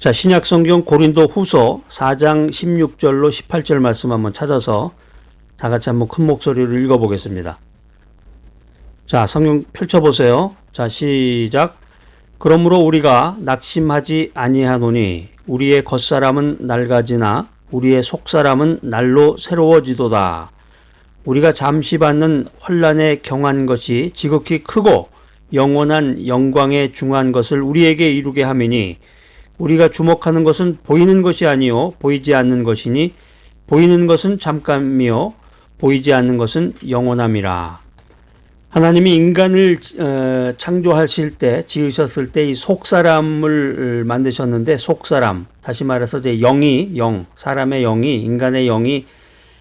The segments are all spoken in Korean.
자, 신약 성경 고린도 후서 4장 16절로 18절 말씀 한번 찾아서 다 같이 한번 큰 목소리로 읽어보겠습니다. 자, 성경 펼쳐보세요. 자, 시작. 그러므로 우리가 낙심하지 아니하노니 우리의 겉사람은 낡아지나 우리의 속사람은 날로 새로워지도다. 우리가 잠시 받는 환난에 경한 것이 지극히 크고 영원한 영광에 중한 것을 우리에게 이루게 함이니 우리가 주목하는 것은 보이는 것이 아니요 보이지 않는 것이니 보이는 것은 잠깐이요 보이지 않는 것은 영원함이라. 하나님이 인간을 창조하실 때 지으셨을 때 이 속사람을 만드셨는데 속사람 다시 말해서 이제 사람의 영이 인간의 영이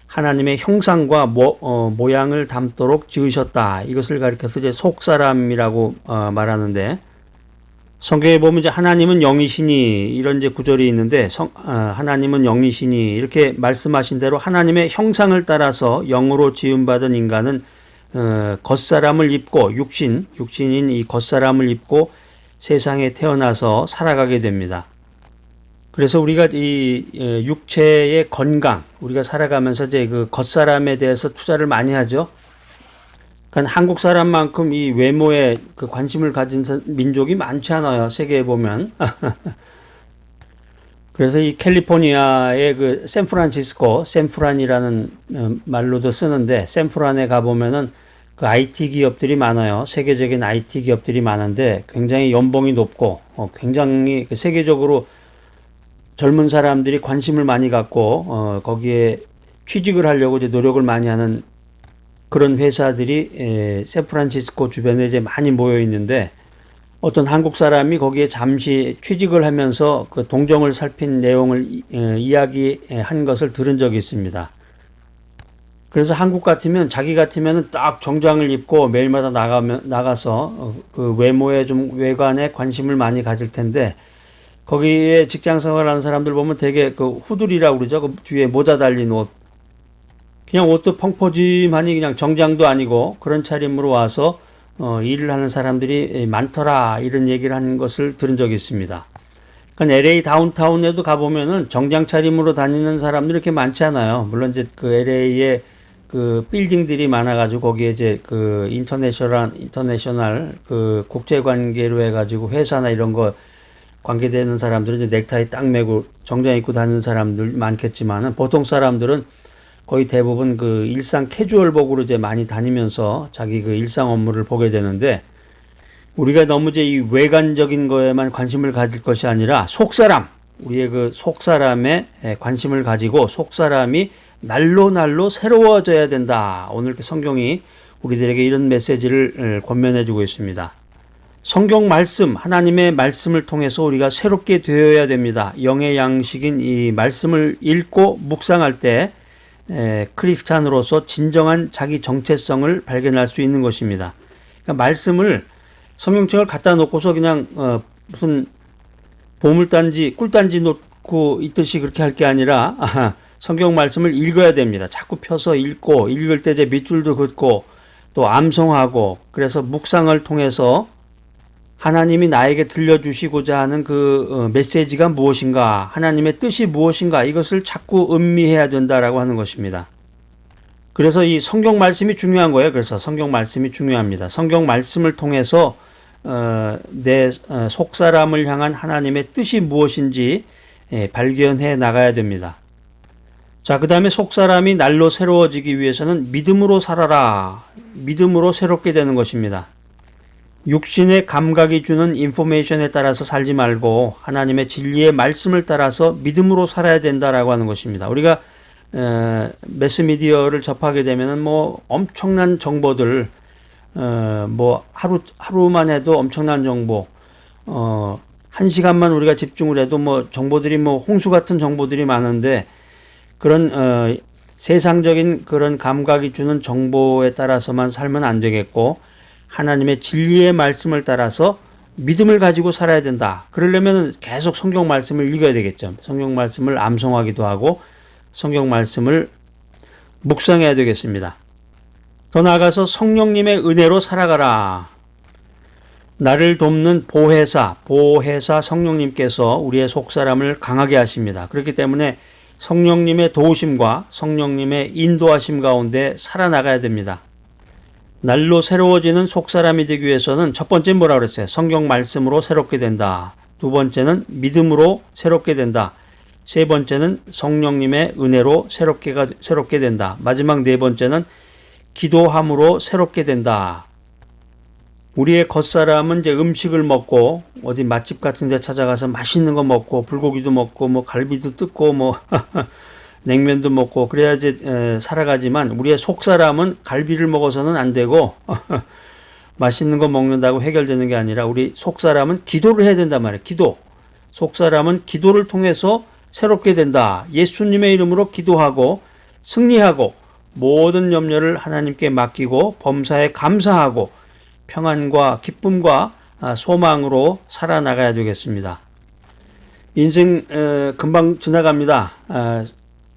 하나님의 형상과 모양을 담도록 지으셨다. 이것을 가리켜서 이제 속사람이라고 말하는데 성경에 보면 이제 하나님은 영이시니 이런 이제 구절이 있는데 하나님은 영이시니 이렇게 말씀하신 대로 하나님의 형상을 따라서 영으로 지음받은 인간은 겉사람을 입고 육신인 이 겉사람을 입고 세상에 태어나서 살아가게 됩니다. 그래서 우리가 이 육체의 건강, 우리가 살아가면서 이제 그 겉사람에 대해서 투자를 많이 하죠. 그러니까 한국 사람만큼 이 외모에 그 관심을 가진 민족이 많지 않아요. 세계에 보면. 그래서 이 캘리포니아의 그 샌프란이라는 말로도 쓰는데 샌프란에 가보면은 그 IT 기업들이 많아요. 세계적인 IT 기업들이 많은데 굉장히 연봉이 높고 굉장히 세계적으로 젊은 사람들이 관심을 많이 갖고 거기에 취직을 하려고 이제 노력을 많이 하는 그런 회사들이 샌프란시스코 주변에 이제 많이 모여 있는데 어떤 한국 사람이 거기에 잠시 취직을 하면서 그 동정을 살핀 내용을 이야기한 것을 들은 적이 있습니다. 그래서 한국 같으면 자기 같으면 딱 정장을 입고 매일마다 나가서 그 외모에 좀 외관에 관심을 많이 가질 텐데 거기에 직장 생활하는 사람들 보면 되게 그 후드리라고 그러죠. 그 뒤에 모자 달린 옷. 그냥 옷도 펑퍼짐하니 그냥 정장도 아니고 그런 차림으로 와서 일을 하는 사람들이 많더라 이런 얘기를 하는 것을 들은 적이 있습니다. 그러니까 LA 다운타운에도 가보면은 정장 차림으로 다니는 사람들이 이렇게 많지 않아요. 물론 이제 그 LA에 그 빌딩들이 많아가지고 거기에 이제 그 인터내셔널 그 국제 관계로 해가지고 회사나 이런 거 관계되는 사람들은 이제 넥타이 딱 매고 정장 입고 다니는 사람들 많겠지만은 보통 사람들은 거의 대부분 그 일상 캐주얼복으로 이제 많이 다니면서 자기 그 일상 업무를 보게 되는데 우리가 너무 이제 이 외관적인 거에만 관심을 가질 것이 아니라 우리의 그 속사람에 관심을 가지고 속사람이 날로 새로워져야 된다. 오늘 성경이 우리들에게 이런 메시지를 권면해 주고 있습니다. 성경 말씀, 하나님의 말씀을 통해서 우리가 새롭게 되어야 됩니다. 영의 양식인 이 말씀을 읽고 묵상할 때 크리스찬으로서 진정한 자기 정체성을 발견할 수 있는 것입니다. 그러니까 말씀을 성경책을 갖다 놓고서 그냥 무슨 보물단지, 꿀단지 놓고 있듯이 그렇게 할 게 아니라 성경 말씀을 읽어야 됩니다. 자꾸 펴서 읽고 읽을 때 이제 밑줄도 긋고 또 암송하고 그래서 묵상을 통해서 하나님이 나에게 들려주시고자 하는 그 메시지가 무엇인가, 하나님의 뜻이 무엇인가 이것을 자꾸 음미해야 된다라고 하는 것입니다. 그래서 이 성경 말씀이 중요한 거예요. 그래서 성경 말씀이 중요합니다. 성경 말씀을 통해서 내 속사람을 향한 하나님의 뜻이 무엇인지 발견해 나가야 됩니다. 자, 그 다음에 속사람이 날로 새로워지기 위해서는 믿음으로 살아라. 믿음으로 새롭게 되는 것입니다. 육신의 감각이 주는 인포메이션에 따라서 살지 말고 하나님의 진리의 말씀을 따라서 믿음으로 살아야 된다라고 하는 것입니다. 우리가 매스미디어를 접하게 되면은 뭐 엄청난 정보들 뭐 하루만 해도 엄청난 정보 한 시간만 우리가 집중을 해도 뭐 정보들이 뭐 홍수 같은 정보들이 많은데 그런 세상적인 그런 감각이 주는 정보에 따라서만 살면 안 되겠고 하나님의 진리의 말씀을 따라서 믿음을 가지고 살아야 된다. 그러려면 계속 성경 말씀을 읽어야 되겠죠. 성경 말씀을 암송하기도 하고 성경 말씀을 묵상해야 되겠습니다. 더 나아가서 성령님의 은혜로 살아가라. 나를 돕는 보혜사 성령님께서 우리의 속사람을 강하게 하십니다. 그렇기 때문에 성령님의 도우심과 성령님의 인도하심 가운데 살아나가야 됩니다. 날로 새로워지는 속사람이 되기 위해서는 첫 번째 뭐라 그랬어요? 성경 말씀으로 새롭게 된다. 두 번째는 믿음으로 새롭게 된다. 세 번째는 성령님의 은혜로 새롭게 된다. 마지막 네 번째는 기도함으로 새롭게 된다. 우리의 겉사람은 이제 음식을 먹고 어디 맛집 같은 데 찾아가서 맛있는 거 먹고 불고기도 먹고 뭐 갈비도 뜯고 뭐 냉면도 먹고 그래야지 살아가지만 우리의 속사람은 갈비를 먹어서는 안 되고 맛있는 거 먹는다고 해결되는 게 아니라 우리 속사람은 기도를 해야 된단 말이에요. 기도. 속사람은 기도를 통해서 새롭게 된다. 예수님의 이름으로 기도하고 승리하고 모든 염려를 하나님께 맡기고 범사에 감사하고 평안과 기쁨과 소망으로 살아나가야 되겠습니다. 인생 금방 지나갑니다.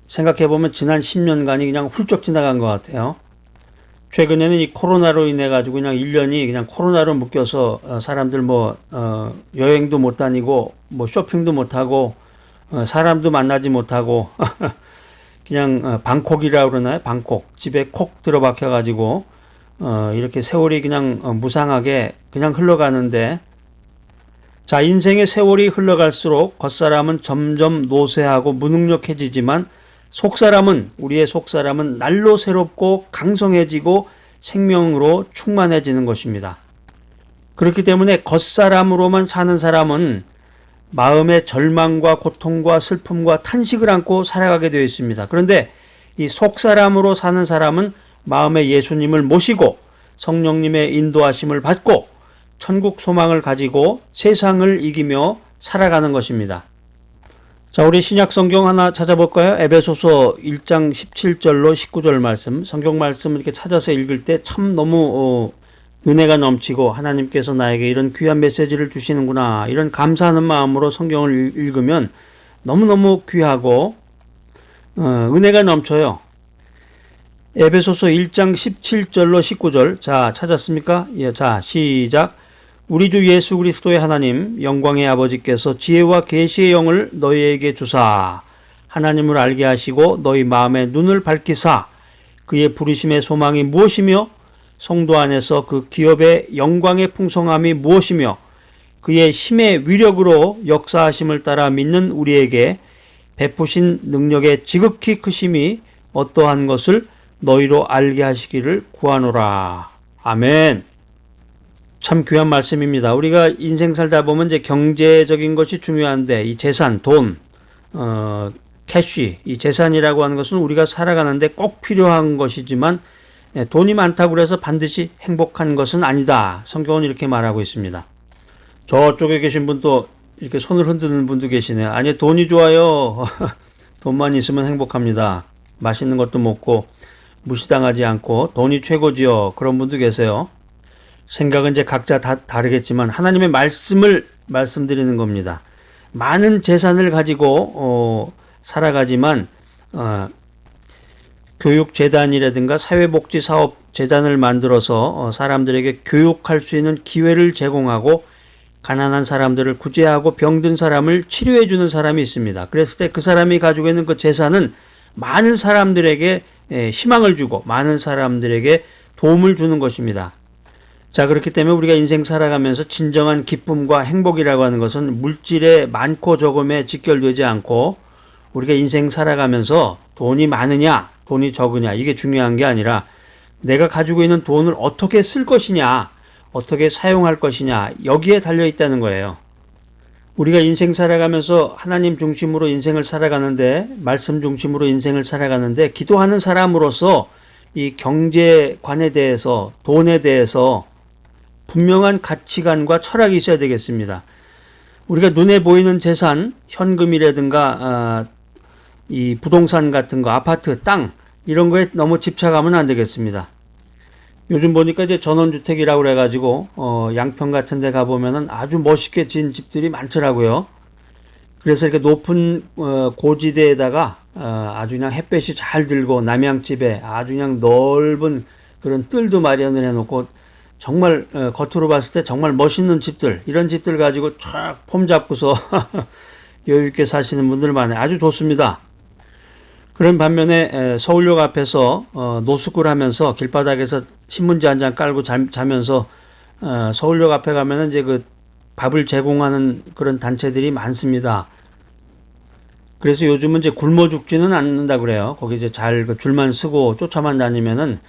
생각해보면 지난 10년간이 그냥 훌쩍 지나간 것 같아요. 최근에는 이 코로나로 인해 가지고 그냥 1년이 그냥 코로나로 묶여서 사람들 여행도 못 다니고 뭐 쇼핑도 못 하고 사람도 만나지 못하고 그냥 방콕이라고 그러나요? 방콕 집에 콕 들어박혀 가지고 이렇게 세월이 그냥 무상하게 그냥 흘러가는데, 자, 인생의 세월이 흘러갈수록 겉사람은 점점 노쇠하고 무능력해지지만 우리의 속사람은 날로 새롭고 강성해지고 생명으로 충만해지는 것입니다. 그렇기 때문에 겉사람으로만 사는 사람은 마음의 절망과 고통과 슬픔과 탄식을 안고 살아가게 되어 있습니다. 그런데 이 속사람으로 사는 사람은 마음에 예수님을 모시고 성령님의 인도하심을 받고 천국 소망을 가지고 세상을 이기며 살아가는 것입니다. 자, 우리 신약 성경 하나 찾아볼까요? 에베소서 1장 17절로 19절 말씀. 성경 말씀 이렇게 찾아서 읽을 때 참 너무 은혜가 넘치고 하나님께서 나에게 이런 귀한 메시지를 주시는구나, 이런 감사하는 마음으로 성경을 읽으면 너무너무 귀하고 은혜가 넘쳐요. 에베소서 1장 17절로 19절. 자, 찾았습니까? 예, 자, 시작. 우리 주 예수 그리스도의 하나님 영광의 아버지께서 지혜와 계시의 영을 너희에게 주사 하나님을 알게 하시고 너희 마음의 눈을 밝히사 그의 부르심의 소망이 무엇이며 성도 안에서 그 기업의 영광의 풍성함이 무엇이며 그의 힘의 위력으로 역사하심을 따라 믿는 우리에게 베푸신 능력의 지극히 크심이 어떠한 것을 너희로 알게 하시기를 구하노라. 아멘. 참 귀한 말씀입니다. 우리가 인생 살다 보면 이제 경제적인 것이 중요한데 이 재산, 돈, 캐시, 이 재산이라고 하는 것은 우리가 살아가는데 꼭 필요한 것이지만 돈이 많다고 해서 반드시 행복한 것은 아니다. 성경은 이렇게 말하고 있습니다. 저쪽에 계신 분도 이렇게 손을 흔드는 분도 계시네요. 아니, 돈이 좋아요. 돈만 있으면 행복합니다. 맛있는 것도 먹고 무시당하지 않고 돈이 최고지요. 그런 분도 계세요. 생각은 이제 각자 다 다르겠지만 하나님의 말씀을 말씀드리는 겁니다. 많은 재산을 가지고 살아가지만 교육재단이라든가 사회복지사업재단을 만들어서 사람들에게 교육할 수 있는 기회를 제공하고 가난한 사람들을 구제하고 병든 사람을 치료해 주는 사람이 있습니다. 그랬을 때 그 사람이 가지고 있는 그 재산은 많은 사람들에게 희망을 주고 많은 사람들에게 도움을 주는 것입니다. 자, 그렇기 때문에 우리가 인생 살아가면서 진정한 기쁨과 행복이라고 하는 것은 물질의 많고 적음에 직결되지 않고 우리가 인생 살아가면서 돈이 많으냐 돈이 적으냐 이게 중요한 게 아니라 내가 가지고 있는 돈을 어떻게 쓸 것이냐, 어떻게 사용할 것이냐, 여기에 달려 있다는 거예요. 우리가 인생 살아가면서 하나님 중심으로 인생을 살아가는데, 말씀 중심으로 인생을 살아가는데 기도하는 사람으로서 이 경제관에 대해서, 돈에 대해서 분명한 가치관과 철학이 있어야 되겠습니다. 우리가 눈에 보이는 재산, 현금이라든가 이 부동산 같은 거, 아파트, 땅 이런 거에 너무 집착하면 안 되겠습니다. 요즘 보니까 이제 전원주택이라고 그래가지고 양평 같은 데 가보면은 아주 멋있게 지은 집들이 많더라고요. 그래서 이렇게 높은 고지대에다가 아주 그냥 햇볕이 잘 들고 남양집에 아주 그냥 넓은 그런 뜰도 마련을 해놓고 정말 겉으로 봤을 때 정말 멋있는 집들, 이런 집들 가지고 쫙 폼 잡고서 여유 있게 사시는 분들 많아요. 아주 좋습니다. 그런 반면에 서울역 앞에서 노숙을 하면서 길바닥에서 신문지 한 장 깔고 자면서 서울역 앞에 가면은 이제 그 밥을 제공하는 그런 단체들이 많습니다. 그래서 요즘은 이제 굶어 죽지는 않는다 그래요. 거기 이제 잘 그 줄만 서고 쫓아만 다니면은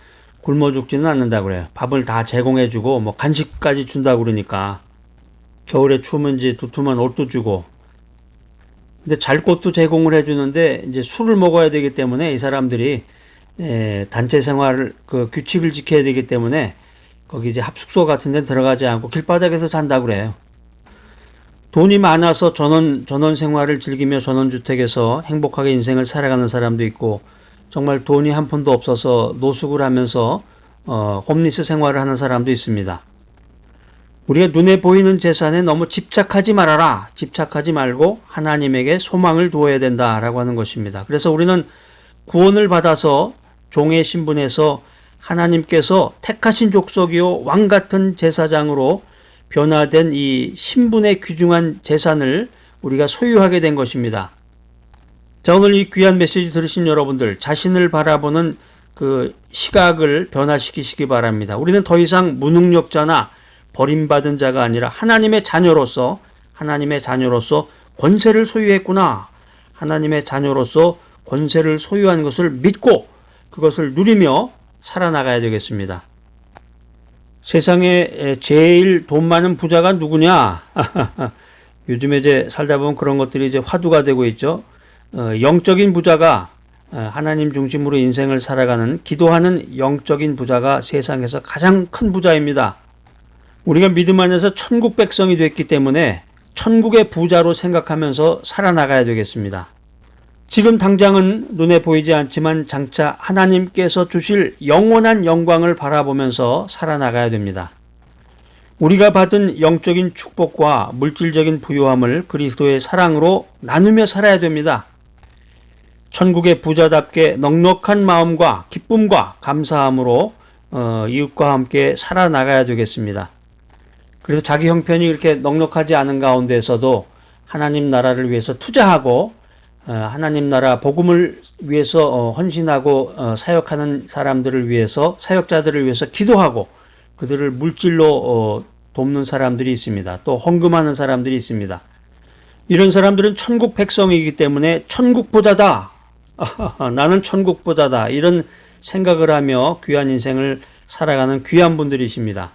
굶어 죽지는 않는다 그래요. 밥을 다 제공해주고 뭐 간식까지 준다 그러니까 겨울에 추우면 이제 두툼한 옷도 주고. 근데 잘 곳도 제공을 해주는데 이제 술을 먹어야 되기 때문에 이 사람들이 단체 생활 그 규칙을 지켜야 되기 때문에 거기 이제 합숙소 같은 데 들어가지 않고 길바닥에서 잔다 그래요. 돈이 많아서 전원 생활을 즐기며 전원주택에서 행복하게 인생을 살아가는 사람도 있고, 정말 돈이 한 푼도 없어서 노숙을 하면서 홈리스 생활을 하는 사람도 있습니다. 우리가 눈에 보이는 재산에 너무 집착하지 말아라. 집착하지 말고 하나님에게 소망을 두어야 된다라고 하는 것입니다. 그래서 우리는 구원을 받아서 종의 신분에서 하나님께서 택하신 족속이요 왕 같은 제사장으로 변화된 이 신분의 귀중한 재산을 우리가 소유하게 된 것입니다. 자, 오늘 이 귀한 메시지 들으신 여러분들, 자신을 바라보는 그 시각을 변화시키시기 바랍니다. 우리는 더 이상 무능력자나 버림받은 자가 아니라 하나님의 자녀로서 권세를 소유했구나. 하나님의 자녀로서 권세를 소유한 것을 믿고 그것을 누리며 살아나가야 되겠습니다. 세상에 제일 돈 많은 부자가 누구냐? 요즘에 이제 살다 보면 그런 것들이 이제 화두가 되고 있죠. 영적인 부자가, 하나님 중심으로 인생을 살아가는 기도하는 영적인 부자가 세상에서 가장 큰 부자입니다. 우리가 믿음 안에서 천국 백성이 됐기 때문에 천국의 부자로 생각하면서 살아나가야 되겠습니다. 지금 당장은 눈에 보이지 않지만 장차 하나님께서 주실 영원한 영광을 바라보면서 살아나가야 됩니다. 우리가 받은 영적인 축복과 물질적인 부유함을 그리스도의 사랑으로 나누며 살아야 됩니다. 천국의 부자답게 넉넉한 마음과 기쁨과 감사함으로 이웃과 함께 살아나가야 되겠습니다. 그래서 자기 형편이 이렇게 넉넉하지 않은 가운데서도 하나님 나라를 위해서 투자하고 하나님 나라 복음을 위해서 헌신하고 사역하는 사람들을 위해서, 사역자들을 위해서 기도하고 그들을 물질로 돕는 사람들이 있습니다. 또 헌금하는 사람들이 있습니다. 이런 사람들은 천국 백성이기 때문에 천국 부자다. 나는 천국 부자다. 이런 생각을 하며 귀한 인생을 살아가는 귀한 분들이십니다.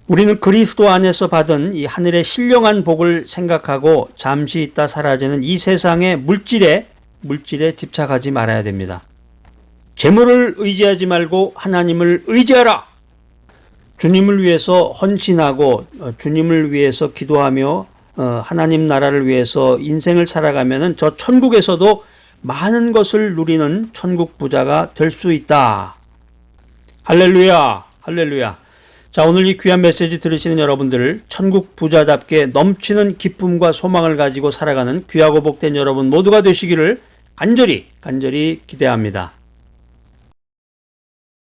우리는 그리스도 안에서 받은 이 하늘의 신령한 복을 생각하고 잠시 있다 사라지는 이 세상의 물질에 집착하지 말아야 됩니다. 재물을 의지하지 말고 하나님을 의지하라. 주님을 위해서 헌신하고 주님을 위해서 기도하며 하나님 나라를 위해서 인생을 살아가면은 저 천국에서도 많은 것을 누리는 천국 부자가 될 수 있다. 할렐루야, 할렐루야. 자, 오늘 이 귀한 메시지 들으시는 여러분들, 천국 부자답게 넘치는 기쁨과 소망을 가지고 살아가는 귀하고 복된 여러분 모두가 되시기를 간절히 기대합니다.